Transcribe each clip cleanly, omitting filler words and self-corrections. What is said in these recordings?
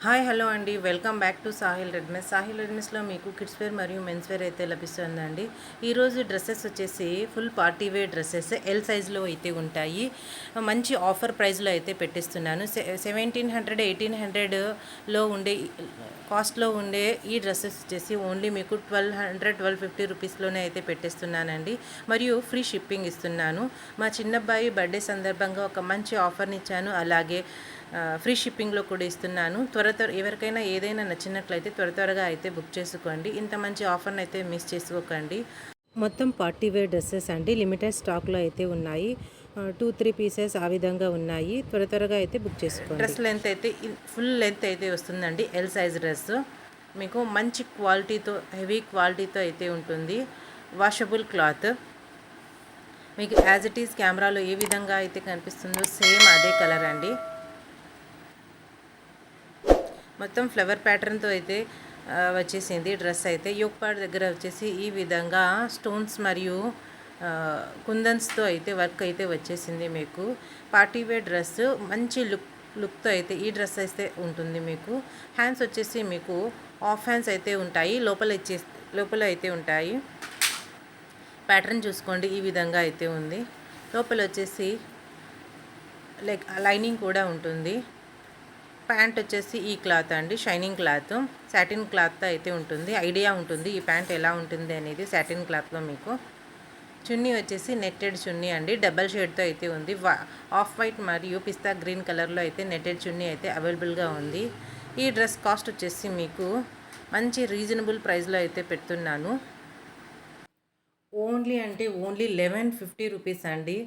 Hi hello అండి, welcome back to Sahil readymades. సాహిల్ రెడ్మెస్లో మీకు కిడ్స్ వేర్ మరియు మెన్స్ వేర్ అయితే లభిస్తుందండి. ఈరోజు డ్రెస్సెస్ వచ్చేసి full party wear dresses L సైజ్లో అయితే ఉంటాయి. మంచి ఆఫర్ ప్రైస్లో అయితే పెట్టిస్తున్నాను. 1700 1800లో ఉండే కాస్ట్లో ఉండే ఈ డ్రెస్సెస్ వచ్చేసి ఓన్లీ మీకు 1250 రూపీస్లోనే అయితే పెట్టేస్తున్నానండి. మరియు ఫ్రీ షిప్పింగ్ ఇస్తున్నాను. మా చిన్నబ్బాయి బర్త్డే సందర్భంగా ఒక మంచి ఆఫర్ని ఇచ్చాను. అలాగే ఫ్రీ షిప్పింగ్లో కూడా ఇస్తున్నాను. ఎవరికైనా ఏదైనా నచ్చినట్లయితే త్వరగా అయితే బుక్ చేసుకోండి. ఇంత మంచి ఆఫర్ని అయితే మిస్ చేసుకోకండి. మొత్తం పార్టీ వేర్ డ్రెస్సెస్ అండి, లిమిటెడ్ స్టాక్లో అయితే ఉన్నాయి. 2-3 పీసెస్ ఆ విధంగా ఉన్నాయి. త్వరగా అయితే బుక్ చేసుకోండి. డ్రెస్ లెంత్ అయితే ఫుల్ లెంత్ అయితే వస్తుందండి. ఎల్ సైజ్ డ్రెస్ మీకు మంచి క్వాలిటీతో, హెవీ క్వాలిటీతో అయితే ఉంటుంది. వాషబుల్ క్లాత్ మీకు యాజ్ ఇట్ ఈస్ కెమెరాలో ఏ విధంగా అయితే కనిపిస్తుందో సేమ్ అదే కలర్ అండి. మొత్తం ఫ్లవర్ ప్యాటర్న్తో అయితే వచ్చేసింది డ్రెస్ అయితే. యోక్ పార్ట్ దగ్గర వచ్చేసి ఈ విధంగా స్టోన్స్ మరియు కుందన్స్తో అయితే వర్క్ అయితే వచ్చేసింది. మీకు పార్టీవేర్ డ్రెస్ మంచి లుక్తో అయితే ఈ డ్రెస్ అయితే ఉంటుంది. మీకు హ్యాండ్స్ వచ్చేసి మీకు హాఫ్ హ్యాండ్స్ అయితే ఉంటాయి, లోపల అయితే ఉంటాయి. ప్యాటర్న్ చూసుకోండి, ఈ విధంగా అయితే ఉంది. లోపల వచ్చేసి లైనింగ్ కూడా ఉంటుంది. ప్యాంట్ వచ్చేసి ఈ క్లాత్ అండి, షైనింగ్ క్లాత్, సాటిన్ క్లాత్తో అయితే ఉంటుంది. ఐడియా ఉంటుంది ఈ ప్యాంట్ ఎలా ఉంటుంది అనేది సాటిన్ క్లాత్లో. మీకు చున్నీ వచ్చేసి నెట్టెడ్ చున్నీ అండి, డబల్ షేడ్తో అయితే ఉంది. ఆఫ్ వైట్ మరియు పిస్తా గ్రీన్ కలర్లో అయితే నెట్టెడ్ చున్నీ అయితే అవైలబుల్గా ఉంది. ఈ డ్రెస్ కాస్ట్ వచ్చేసి మీకు మంచి రీజనబుల్ ప్రైస్లో అయితే పెడుతున్నాను. ఓన్లీ 1150 రూపీస్ అండి.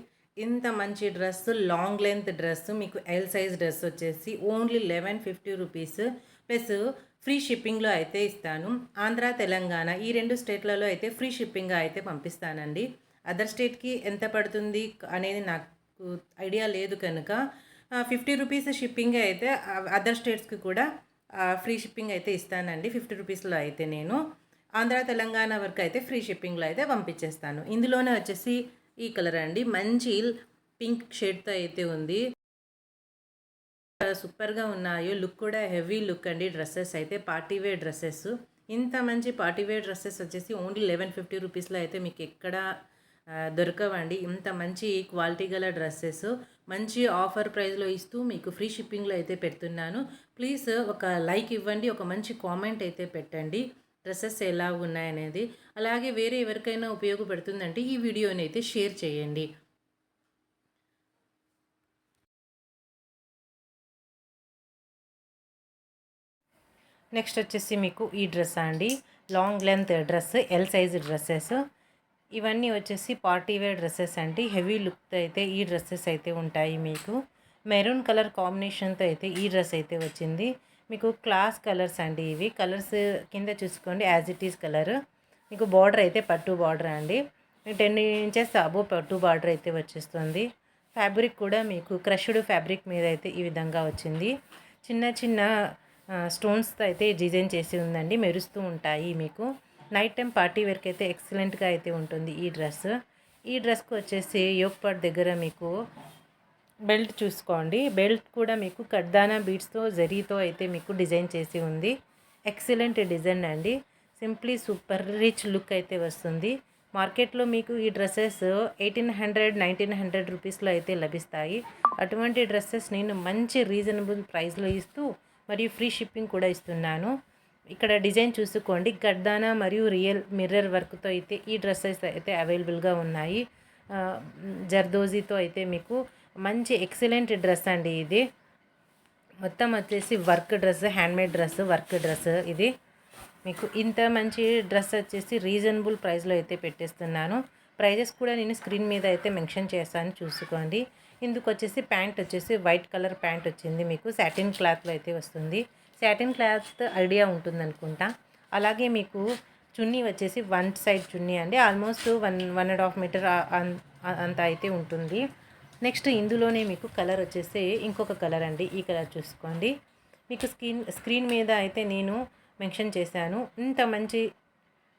ఇంత మంచి డ్రెస్, లాంగ్ లెంత్ డ్రెస్ మీకు ఎల్ సైజ్ డ్రెస్ వచ్చేసి ఓన్లీ 1150 రూపీస్ ప్లస్ ఫ్రీ షిప్పింగ్లో అయితే ఇస్తాను. ఆంధ్ర, తెలంగాణ ఈ 2 స్టేట్లలో అయితే ఫ్రీ షిప్పింగ్గా అయితే పంపిస్తానండి. అదర్ స్టేట్కి ఎంత పడుతుంది అనేది నాకు ఐడియా లేదు కనుక 50 రూపీస్ షిప్పింగ్ అయితే అదర్ స్టేట్స్కి కూడా ఫ్రీ షిప్పింగ్ అయితే ఇస్తానండి. 50 రూపీస్లో అయితే నేను ఆంధ్ర, తెలంగాణ వరకు అయితే ఫ్రీ షిప్పింగ్లో అయితే పంపించేస్తాను. ఇందులోనే వచ్చేసి ఈ కలర్ అండి, మంచి పింక్ షేడ్తో అయితే ఉంది. సూపర్గా ఉన్నాయి. లుక్ కూడా హెవీ లుక్ అండి. డ్రెస్సెస్ అయితే పార్టీవేర్ డ్రెస్సెస్. ఇంత మంచి పార్టీవేర్ డ్రెస్సెస్ వచ్చేసి ఓన్లీ 1150 రూపీస్లో అయితే మీకు ఎక్కడ దొరకవండి. ఇంత మంచి క్వాలిటీ గల డ్రెస్సెస్ మంచి ఆఫర్ ప్రైస్లో ఇస్తూ మీకు ఫ్రీ షిప్పింగ్లో అయితే పెడుతున్నాను. ప్లీజ్ ఒక లైక్ ఇవ్వండి, ఒక మంచి కామెంట్ అయితే పెట్టండి డ్రెస్సెస్ ఎలా ఉన్నాయనేది. అలాగే వేరే ఎవరికైనా ఉపయోగపడుతుందంటే ఈ వీడియోని అయితే షేర్ చేయండి. నెక్స్ట్ వచ్చేసి మీకు ఈ డ్రెస్ అండి, long length dress, L size dresses. ఇవన్నీ వచ్చేసి పార్టీవేర్ డ్రెస్సెస్ అండి. హెవీ లుక్తో అయితే ఈ డ్రెస్సెస్ అయితే ఉంటాయి. మీకు మెరూన్ కలర్ కాంబినేషన్తో అయితే ఈ డ్రెస్ అయితే వచ్చింది. మీకు క్లాస్ కలర్స్ అండి ఇవి. కలర్స్ కింద చూసుకోండి, యాజ్ ఇట్ ఈస్ కలర్. మీకు బార్డర్ అయితే పట్టు బార్డర్ అండి, 10 ఇంచెస్ అబోవ్ పట్టు బార్డర్ అయితే వచ్చేస్తుంది. ఫ్యాబ్రిక్ కూడా మీకు క్రష్డ్ ఫ్యాబ్రిక్ మీద అయితే ఈ విధంగా వచ్చింది. చిన్న చిన్న స్టోన్స్తో అయితే డిజైన్ చేసి ఉందండి, మెరుస్తూ ఉంటాయి. మీకు నైట్ టైం పార్టీ వేర్కి అయితే ఎక్సలెంట్గా అయితే ఉంటుంది ఈ డ్రెస్. ఈ డ్రెస్కి వచ్చేసి యోక్ పార్ట్ దగ్గర మీకు బెల్ట్ చూసుకోండి. బెల్ట్ కూడా మీకు కడ్దానా బీడ్స్తో, జరీతో అయితే మీకు డిజైన్ చేసి ఉంది. ఎక్సలెంట్ డిజైన్ అండి, సింప్లీ సూపర్ రిచ్ లుక్ అయితే వస్తుంది. మార్కెట్లో మీకు ఈ డ్రెస్సెస్ 1800 1900 రూపీస్లో అయితే లభిస్తాయి. అటువంటి డ్రెస్సెస్ నేను మంచి రీజనబుల్ ప్రైస్లో ఇస్తూ మరియు ఫ్రీ షిప్పింగ్ కూడా ఇస్తున్నాను. ఇక్కడ డిజైన్ చూసుకోండి, గడ్దానా మరియు రియల్ మిర్రర్ వర్క్తో అయితే ఈ డ్రెస్సెస్ అయితే అవైలబుల్గా ఉన్నాయి. జర్దోజీతో అయితే మీకు మంచి ఎక్సలెంట్ డ్రెస్ అండి ఇది. మొత్తం వచ్చేసి work dress, handmade dress, work dress ఇది. మీకు ఇంత మంచి డ్రెస్ వచ్చేసి రీజనబుల్ ప్రైస్లో అయితే పెట్టేస్తున్నాను. ప్రైజెస్ కూడా నేను స్క్రీన్ మీద అయితే మెన్షన్ చేస్తాను, చూసుకోండి. ఇందుకు వచ్చేసి ప్యాంట్ వచ్చేసి వైట్ కలర్ ప్యాంట్ వచ్చింది. మీకు సాటిన్ క్లాత్లో అయితే వస్తుంది. సాటిన్ క్లాత్ ఐడియా ఉంటుంది అనుకుంటా. అలాగే మీకు చున్నీ వచ్చేసి వన్ సైడ్ చున్నీ అండి, ఆల్మోస్ట్ 1.5 మీటర్ అంత అయితే ఉంటుంది. నెక్స్ట్ ఇందులోనే మీకు కలర్ వచ్చేసి ఇంకొక కలర్ అండి, ఈ కలర్ చూసుకోండి. మీకు స్క్రీన్ మీద అయితే నేను మెన్షన్ చేశాను. ఇంత మంచి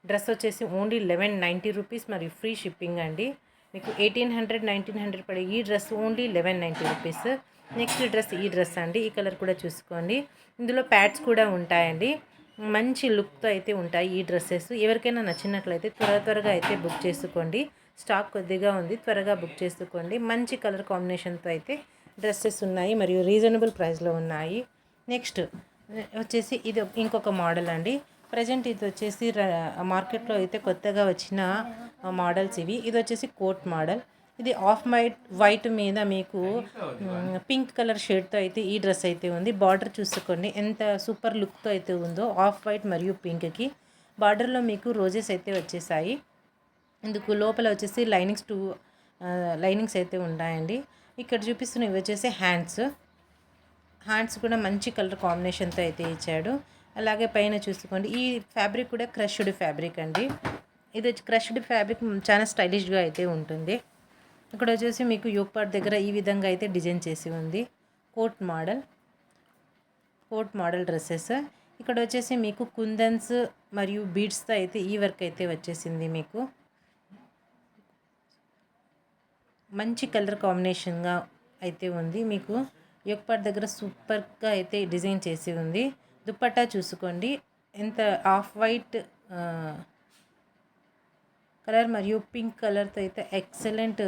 డ్రెస్ వచ్చేసి ఓన్లీ 1190 రూపీస్ మరియు ఫ్రీ షిప్పింగ్ అండి. మీకు 1800 1900 పడే ఈ dress only 1190 rupees. Next dress ఈ డ్రెస్ అండి. ఈ కలర్ కూడా చూసుకోండి. ఇందులో ప్యాడ్స్ కూడా ఉంటాయండి. మంచి లుక్తో అయితే ఉంటాయి ఈ డ్రెస్సెస్. ఎవరికైనా నచ్చినట్లయితే త్వరగా అయితే బుక్ చేసుకోండి. స్టాక్ కొద్దిగా ఉంది, త్వరగా బుక్ చేసుకోండి. మంచి కలర్ కాంబినేషన్తో అయితే డ్రెస్సెస్ ఉన్నాయి మరియు రీజనబుల్ ప్రైస్లో ఉన్నాయి. నెక్స్ట్ వచ్చేసి ఇది ఇంకొక మోడల్ అండి. ప్రజెంట్ ఇది వచ్చేసి మార్కెట్లో అయితే కొత్తగా వచ్చిన మోడల్స్ ఇవి. ఇది వచ్చేసి కోట్ మోడల్. ఇది ఆఫ్ వైట్ మీద మీకు పింక్ కలర్ షేడ్తో అయితే ఈ డ్రెస్ అయితే ఉంది. బార్డర్ చూసుకోండి ఎంత సూపర్ లుక్తో అయితే ఉందో. ఆఫ్ వైట్ మరియు పింక్కి బార్డర్లో మీకు రోజెస్ అయితే వచ్చేసాయి. ఇందుకు లోపల వచ్చేసి లైనింగ్స్ అయితే ఉంటాయండి. ఇక్కడ చూపిస్తున్నవి వచ్చేసి హ్యాండ్స్ కూడా మంచి కలర్ కాంబినేషన్తో అయితే ఇచ్చాడు. అలాగే పైన చూసుకోండి, ఈ ఫ్యాబ్రిక్ కూడా క్రష్డ్ ఫ్యాబ్రిక్ అండి. ఇది వచ్చి క్రష్డ్ ఫ్యాబ్రిక్ చాలా స్టైలిష్గా అయితే ఉంటుంది. ఇక్కడ వచ్చేసి మీకు యోక్ పార్ట్ దగ్గర ఈ విధంగా అయితే డిజైన్ చేసి ఉంది. Coat model dresses. ఇక్కడ వచ్చేసి మీకు కుందన్స్ మరియు బీడ్స్తో అయితే ఈ వర్క్ అయితే వచ్చేసింది. మీకు మంచి కలర్ కాంబినేషన్గా అయితే ఉంది. మీకు యోక్ పార్ట్ దగ్గర సూపర్గా అయితే డిజైన్ చేసి ఉంది. దుపట్టా చూసుకోండి ఎంత ఆఫ్ వైట్ కలర్ మరియు పింక్ కలర్తో అయితే ఎక్సలెంట్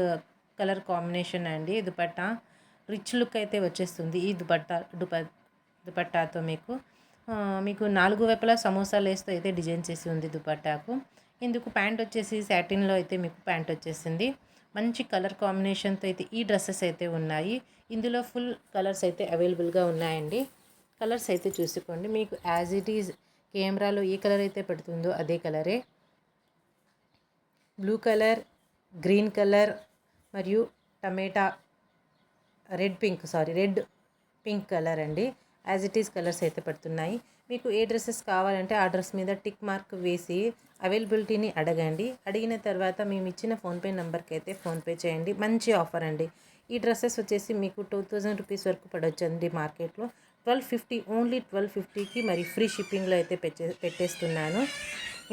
కలర్ కాంబినేషన్ అండి. దుపట్టా రిచ్ లుక్ అయితే వచ్చేస్తుంది ఈ దుపట్టాతో. మీకు 4 వైపులా సమోసా లేస్తో అయితే డిజైన్ చేసి ఉంది దుపట్టాకు. ఇందుకు ప్యాంట్ వచ్చేసి సాటిన్లో అయితే మీకు ప్యాంట్ వచ్చేసింది. మంచి కలర్ కాంబినేషన్తో అయితే ఈ డ్రెస్సెస్ అయితే ఉన్నాయి. ఇందులో ఫుల్ కలర్స్ అయితే అవైలబుల్గా ఉన్నాయండి. కలర్స్ అయితే చూసుకోండి. మీకు యాజ్ ఇట్ ఈజ్ కెమెరాలో ఏ కలర్ అయితే పెడుతుందో అదే కలరే. బ్లూ కలర్, గ్రీన్ కలర్ మరియు రెడ్ పింక్ కలర్ అండి. యాజ్ ఇట్ ఈజ్ కలర్స్ అయితే పడుతున్నాయి. మీకు ఏ డ్రెస్సెస్ కావాలంటే ఆ డ్రెస్ మీద టిక్ మార్క్ వేసి అవైలబిలిటీని అడగండి. అడిగిన తర్వాత మేము ఇచ్చిన ఫోన్పే నెంబర్కి అయితే ఫోన్పే చేయండి. మంచి ఆఫర్ అండి. ఈ డ్రెస్సెస్ వచ్చేసి మీకు 2000 రూపీస్ వరకు పడవచ్చు అండి మార్కెట్లో. 1250 ఓన్లీ 1250కి మరి ఫ్రీ షిప్పింగ్లో అయితే పెట్టేస్తున్నాను.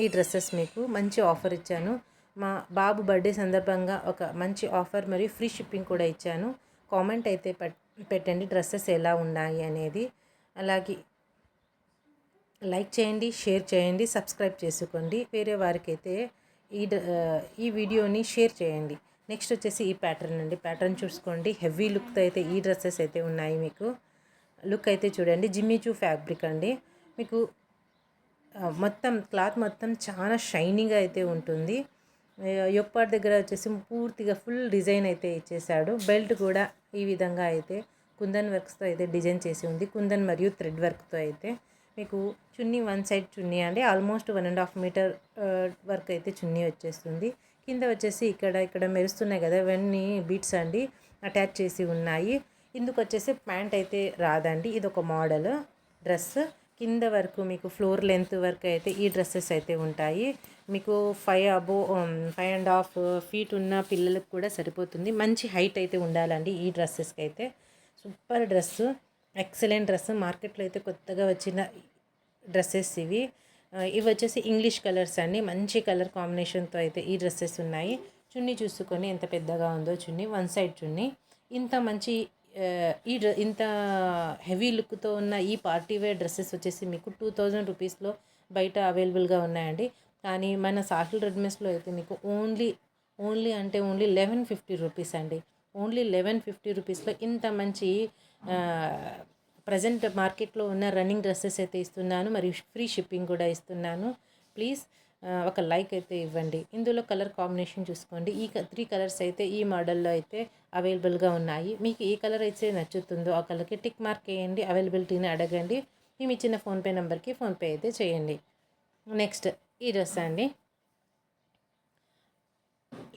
ఈ డ్రెస్సెస్ మీకు మంచి ఆఫర్ ఇచ్చాను. మా బాబు బర్త్డే సందర్భంగా ఒక మంచి ఆఫర్ మరియు ఫ్రీ షిప్పింగ్ కూడా ఇచ్చాను. కామెంట్ అయితే పెట్టండి డ్రెస్సెస్ ఎలా ఉన్నాయి అనేది. అలాగే లైక్ చేయండి, షేర్ చేయండి, సబ్స్క్రైబ్ చేసుకోండి. వేరే వారికైతే ఈ వీడియోని షేర్ చేయండి. నెక్స్ట్ వచ్చేసి ఈ ప్యాటర్న్ అండి. ప్యాటర్న్ చూసుకోండి. హెవీ లుక్తో అయితే ఈ డ్రెస్సెస్ అయితే ఉన్నాయి. మీకు లుక్ అయితే చూడండి. జిమ్మిచూ ఫ్యాబ్రిక్ అండి. మీకు మొత్తం క్లాత్ మొత్తం చాలా షైనింగ్గా అయితే ఉంటుంది. యోక్ పార్ట్ దగ్గర వచ్చేసి పూర్తిగా ఫుల్ డిజైన్ అయితే ఇచ్చేసాడు. బెల్ట్ కూడా ఈ విధంగా అయితే కుందన్ వర్క్స్తో అయితే డిజైన్ చేసి ఉంది. కుందన్ మరియు థ్రెడ్ వర్క్తో అయితే మీకు చున్నీ వన్ సైడ్ చున్నీ అండి. ఆల్మోస్ట్ 1.5 మీటర్ వరకు అయితే చున్నీ వచ్చేస్తుంది. కింద వచ్చేసి ఇక్కడ మెరుస్తున్నాయి కదా, ఇవన్నీ బీట్స్ అండి అటాచ్ చేసి ఉన్నాయి. ఇందుకు వచ్చేసి ప్యాంట్ అయితే రాదండి. ఇది ఒక మోడల్ డ్రెస్. కింద వరకు మీకు ఫ్లోర్ లెంత్ వరకు అయితే ఈ డ్రెస్సెస్ అయితే ఉంటాయి. మీకు 5.5 ఫీట్ ఉన్న పిల్లలకు కూడా సరిపోతుంది. మంచి హైట్ అయితే ఉండాలండి ఈ డ్రెస్సెస్కి అయితే. Super dress, excellent dress. మార్కెట్లో అయితే కొత్తగా వచ్చిన డ్రెస్సెస్ ఇవి వచ్చేసి ఇంగ్లీష్ కలర్స్ అండి. మంచి కలర్ కాంబినేషన్తో అయితే ఈ డ్రెస్సెస్ ఉన్నాయి. చున్నీ చూసుకొని ఎంత పెద్దగా ఉందో చున్నీ, వన్ సైడ్ చున్నీ. ఇంత మంచి ఇంత హెవీ లుక్తో ఉన్న ఈ పార్టీ వేర్ డ్రెస్సెస్ వచ్చేసి మీకు 2000 రూపీస్లో బయట అవైలబుల్గా ఉన్నాయండి. కానీ మన సాహిల్ రెడ్మేస్లో అయితే మీకు ఓన్లీ 1150 రూపీస్ అండి. ఓన్లీ 1150 రూపీస్లో ఇంత మంచి ప్రజెంట్ మార్కెట్లో ఉన్న రన్నింగ్ డ్రెస్సెస్ అయితే ఇస్తున్నాను. మరియు ఫ్రీ షిప్పింగ్ కూడా ఇస్తున్నాను. ప్లీజ్ ఒక లైక్ అయితే ఇవ్వండి. ఇందులో కలర్ కాంబినేషన్ చూసుకోండి. ఈ 3 కలర్స్ అయితే ఈ మోడల్లో అయితే అవైలబుల్గా ఉన్నాయి. మీకు ఏ కలర్ అయితే నచ్చుతుందో ఆ కలర్కి టిక్ మార్క్ వేయండి. అవైలబిలిటీని అడగండి. మేము ఇచ్చిన ఫోన్పే నెంబర్కి ఫోన్పే అయితే చేయండి. నెక్స్ట్ ఈ డ్రెస్ అండి.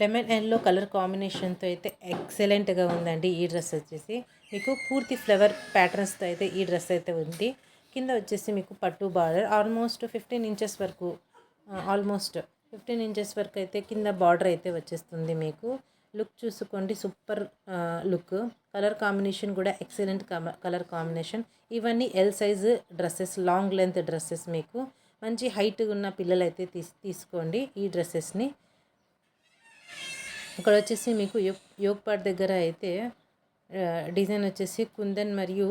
లెమన్ ఎల్లో కలర్ కాంబినేషన్తో అయితే ఎక్సలెంట్గా ఉందండి. ఈ డ్రెస్ వచ్చేసి మీకు పూర్తి ఫ్లవర్ ప్యాటర్న్స్తో అయితే ఈ డ్రెస్ అయితే ఉంది. కింద వచ్చేసి మీకు పట్టు బార్డర్ ఆల్మోస్ట్ 15 ఇంచెస్ వరకు అయితే కింద బార్డర్ అయితే వచ్చేస్తుంది. మీకు లుక్ చూసుకోండి. Super look. కలర్ కాంబినేషన్ కూడా ఎక్సలెంట్ కలర్ కాంబినేషన్. ఇవన్నీ L size dresses, long length dresses. మీకు మంచి హైట్ ఉన్న పిల్లలు అయితే తీసుకోండి ఈ డ్రెస్సెస్ని. ఇక్కడ వచ్చేసి మీకు యోగ్ పార్ట్ దగ్గర అయితే డిజైన్ వచ్చేసి కుందన్ మరియు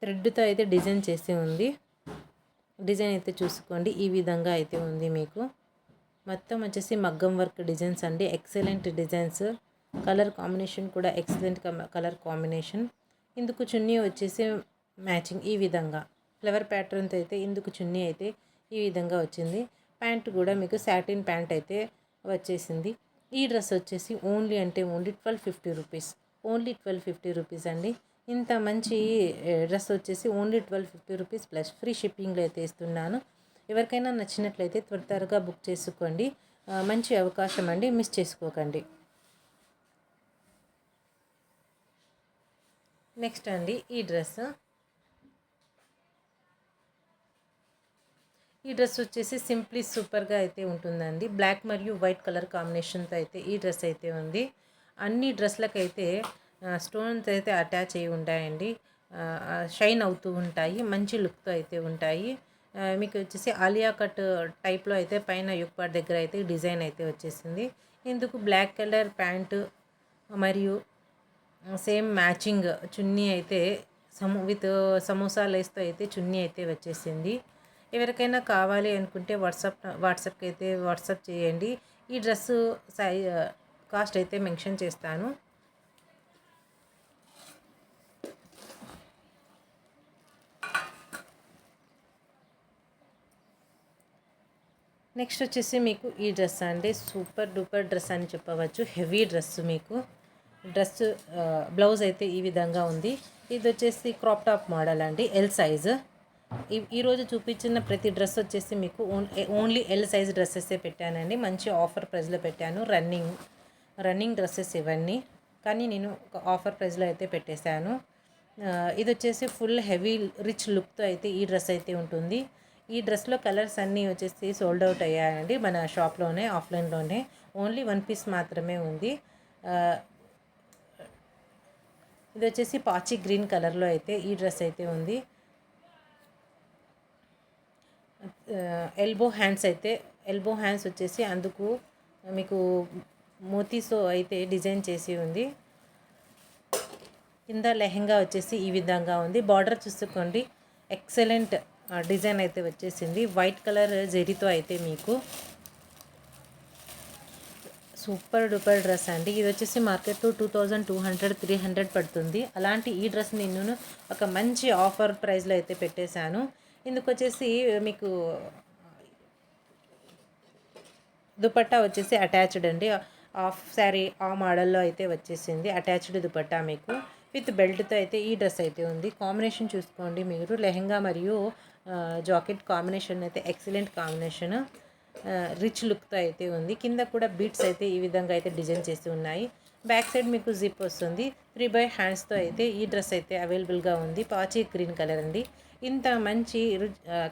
థ్రెడ్తో అయితే డిజైన్ చేసి ఉంది. డిజైన్ అయితే చూసుకోండి, ఈ విధంగా అయితే ఉంది మీకు. మొత్తం వచ్చేసి మగ్గం వర్క్ డిజైన్స్ అండి, ఎక్సలెంట్ డిజైన్స్. కలర్ కాంబినేషన్ కూడా ఎక్సలెంట్ కలర్ కాంబినేషన్. ఇందుకు చున్నీ వచ్చేసి మ్యాచింగ్ ఈ విధంగా ఫ్లవర్ ప్యాటర్న్తో అయితే ఇందుకు చున్నీ అయితే ఈ విధంగా వచ్చింది. ప్యాంట్ కూడా మీకు సాటిన్ ప్యాంట్ అయితే వచ్చేసింది. ఈ డ్రెస్ వచ్చేసి ఓన్లీ 1250 రూపీస్, ఓన్లీ 1250 రూపీస్ అండి. ఇంత మంచి డ్రెస్ వచ్చేసి ఓన్లీ 1250 రూపీస్ ప్లస్ ఫ్రీ షిప్పింగ్లో అయితే ఇస్తున్నాను. ఎవరికైనా నచ్చినట్లయితే త్వరగా బుక్ చేసుకోండి. మంచి అవకాశం అండి, మిస్ చేసుకోకండి. నెక్స్ట్ అండి ఈ డ్రెస్ వచ్చేసి సింప్లీ సూపర్గా అయితే ఉంటుందండి. బ్లాక్ మరియు వైట్ కలర్ కాంబినేషన్తో అయితే ఈ డ్రెస్ అయితే ఉంది. అన్ని డ్రెస్లకు అయితే స్టోన్స్ అయితే అటాచ్ అయి ఉంటాయండి, షైన్ అవుతూ ఉంటాయి, మంచి లుక్తో అయితే ఉంటాయి. మీకు వచ్చేసి ఆలియా కట్ టైప్లో అయితే పైన యుక్పాట్ దగ్గర అయితే డిజైన్ అయితే వచ్చేసింది. ఇందుకు బ్లాక్ కలర్ ప్యాంటు మరియు సేమ్ మ్యాచింగ్ చున్నీ అయితే విత్ సమోసా లేస్తో అయితే చున్నీ అయితే వచ్చేసింది. ఎవరికైనా కావాలి అనుకుంటే వాట్సాప్కి అయితే వాట్సాప్ చేయండి. ఈ డ్రెస్సు కాస్ట్ అయితే మెన్షన్ చేస్తాను. నెక్స్ట్ వచ్చేసి మీకు ఈ డ్రెస్ అండి, సూపర్ డూపర్ డ్రెస్ అని చెప్పవచ్చు. హెవీ డ్రెస్, మీకు డ్రెస్ బ్లౌజ్ అయితే ఈ విధంగా ఉంది. ఇది వచ్చేసి క్రాప్ టాప్ మోడల్ అండి, ఎల్ సైజు. ఈరోజు చూపించిన ప్రతి డ్రెస్ వచ్చేసి మీకు ఓన్లీ ఎల్ సైజ్ డ్రెస్సెసే పెట్టానండి. మంచి ఆఫర్ ప్రైస్లో పెట్టాను. రన్నింగ్ డ్రెస్సెస్ ఇవన్నీ, కానీ నేను ఒక ఆఫర్ ప్రైస్లో అయితే పెట్టేశాను. ఇది వచ్చేసి ఫుల్ హెవీ రిచ్ లుక్తో అయితే ఈ డ్రెస్ అయితే ఉంటుంది. ఈ డ్రెస్లో కలర్స్ అన్నీ వచ్చేసి సోల్డ్ అవుట్ అయ్యాయండి మన షాప్లోనే, ఆఫ్లైన్లోనే. ఓన్లీ 1 పీస్ మాత్రమే ఉంది. ఇది వచ్చేసి పాచి గ్రీన్ కలర్లో అయితే ఈ డ్రెస్ అయితే ఉంది. ఎల్బో హ్యాండ్స్ వచ్చేసి అందుకు మీకు మోతీతో అయితే డిజైన్ చేసి ఉంది. కింద లెహెంగా వచ్చేసి ఈ విధంగా ఉంది. బార్డర్ చూసుకోండి, ఎక్సలెంట్ డిజైన్ అయితే వచ్చేసింది. వైట్ కలర్ జెరీతో అయితే మీకు సూపర్ డూపర్ డ్రెస్ అండి. ఇది వచ్చేసి మార్కెట్లో 2200 300 పడుతుంది. అలాంటి ఈ డ్రెస్ నేను ఒక మంచి ఆఫర్ ప్రైస్లో అయితే పెట్టేశాను. ఇందుకు వచ్చేసి మీకు దుపట్టా వచ్చేసి అటాచ్డ్ అండి. హాఫ్ శారీ ఆ మోడల్లో అయితే వచ్చేసింది. అటాచ్డ్ దుపట్టా మీకు విత్ బెల్ట్తో అయితే ఈ డ్రెస్ అయితే ఉంది. కాంబినేషన్ చూసుకోండి మీరు, లెహెంగా మరియు జాకెట్ కాంబినేషన్ అయితే ఎక్సలెంట్ కాంబినేషన్, రిచ్ లుక్తో అయితే ఉంది. కింద కూడా బీట్స్ అయితే ఈ విధంగా అయితే డిజైన్ చేసి ఉన్నాయి. బ్యాక్ సైడ్ మీకు జిప్ వస్తుంది. 3 హ్యాండ్స్తో అయితే ఈ డ్రెస్ అయితే అవైలబుల్గా ఉంది. పాచి గ్రీన్ కలర్ అండి. ఇంత మంచి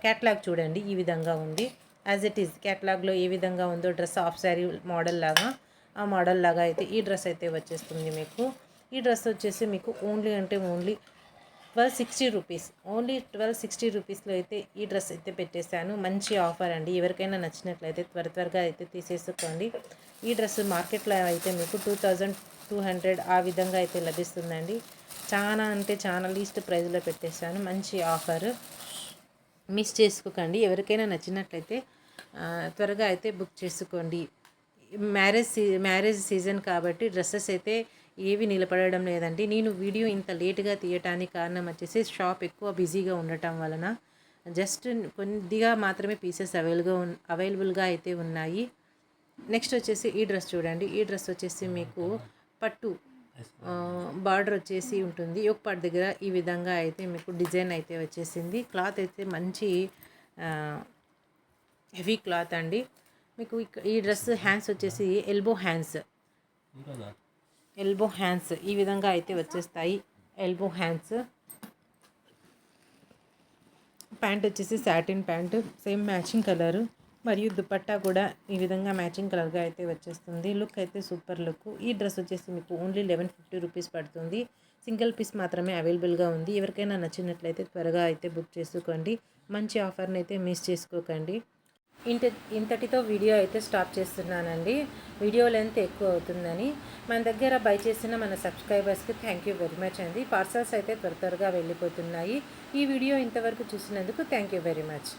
క్యాట్లాగ్ చూడండి, ఈ విధంగా ఉంది. యాజ్ ఇట్ ఈజ్ క్యాట్లాగ్లో ఏ విధంగా ఉందో డ్రెస్ హాఫ్ శారీ మోడల్ లాగా, ఆ మోడల్ లాగా అయితే ఈ డ్రెస్ అయితే వచ్చేస్తుంది మీకు. ఈ డ్రెస్ వచ్చేసి మీకు ఓన్లీ 1260 రూపీస్, ఓన్లీ 1260 రూపీస్లో అయితే ఈ డ్రెస్ అయితే పెట్టేశాను. మంచి ఆఫర్ అండి. ఎవరికైనా నచ్చినట్లయితే త్వరగా అయితే తీసేసుకోండి. ఈ డ్రెస్ మార్కెట్లో అయితే మీకు 2200 ఆ విధంగా అయితే లభిస్తుందండి. చాలా అంటే చాలా లీస్ట్ ప్రైస్లో పెట్టేశాను. మంచి ఆఫర్, మిస్ చేసుకోకండి. ఎవరికైనా నచ్చినట్లయితే త్వరగా అయితే బుక్ చేసుకోండి. మ్యారేజ్ సీజన్ కాబట్టి డ్రెస్సెస్ అయితే ఏవి నిలబడడం లేదండి. నేను వీడియో ఇంత లేట్గా తీయటానికి కారణం వచ్చేసి షాప్ ఎక్కువ బిజీగా ఉండటం వలన జస్ట్ కొద్దిగా మాత్రమే పీసెస్ అవైలబుల్గా అయితే ఉన్నాయి. నెక్స్ట్ వచ్చేసి ఈ డ్రెస్ చూడండి. ఈ డ్రెస్ వచ్చేసి మీకు పట్టు బార్డర్ వచ్చేసి ఉంటుంది. యోక్ పార్ట్ దగ్గర ఈ విధంగా అయితే మీకు డిజైన్ అయితే వచ్చేసింది. క్లాత్ అయితే మంచి హెవీ క్లాత్ అండి. మీకు ఈ డ్రెస్ హ్యాండ్స్ వచ్చేసి ఎల్బో హ్యాండ్స్ ఈ విధంగా అయితే వచ్చేస్తాయి. Elbow hands. ప్యాంట్ వచ్చేసి satin pant, same matching colour, మరియు దుపట్టా కూడా ఈ విధంగా మ్యాచింగ్ కలర్గా అయితే వచ్చేస్తుంది. లుక్ అయితే సూపర్ లుక్. ఈ డ్రెస్ వచ్చేసి మీకు ఓన్లీ 1150 రూపీస్ పడుతుంది. సింగిల్ పీస్ మాత్రమే అవైలబుల్గా ఉంది. ఎవరికైనా నచ్చినట్లయితే త్వరగా అయితే బుక్ చేసుకోండి. మంచి ఆఫర్ని అయితే మిస్ చేసుకోకండి. ఇంతటితో వీడియో అయితే స్టాప్ చేస్తున్నానండి. వీడియో లెంత్ ఎక్కువ అవుతుందని. మన దగ్గర బై చేసిన మన సబ్స్క్రైబర్స్కి థ్యాంక్ యూ వెరీ మచ్ అండి. పార్సల్స్ అయితే త్వరగా వెళ్ళిపోతున్నాయి. ఈ వీడియో ఇంతవరకు చూసినందుకు థ్యాంక్ యూ వెరీ మచ్.